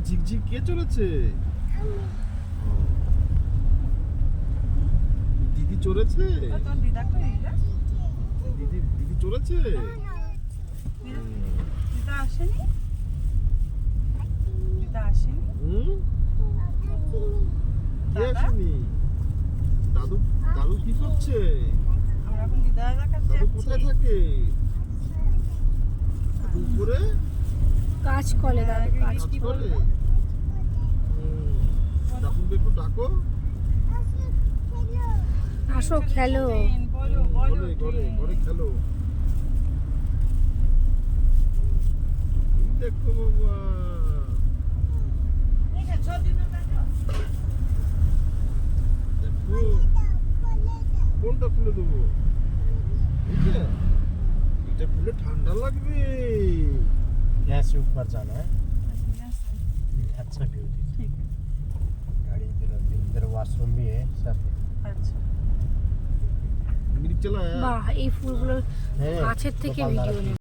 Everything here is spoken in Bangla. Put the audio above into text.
ঝিকঝিক কে চলেছে? দিদি চলেছে? দিদি চলেছে? দিদা আসেনি? কে আসেনি? দাদু দাদু কি করছে? আমরা এখন দিদার কাছে দাদু কোথায় থাকে? উপরে কাজ করে দাদু, কাজ কাজ কি করে? বলবো। দাদুকে একটু ডাকো। আসো খেলো। বলো ঘরে ঘরে ঘরে খেলো। এই দেখো বাবা, দেখো কোনটা খুলে দেবো? এটা এটা খুলে ঠান্ডা লাগবে। यहाँ से ऊपर जाना है। अच्छा व्यू दिख ठीक है। गाड़ी इधर वॉशरूम भी है सब আচ্ছা মিরিক চালা বাহ, এই ফুলগুলো है। কাছের থেকে गोपाल ভিডিও नारा নেব।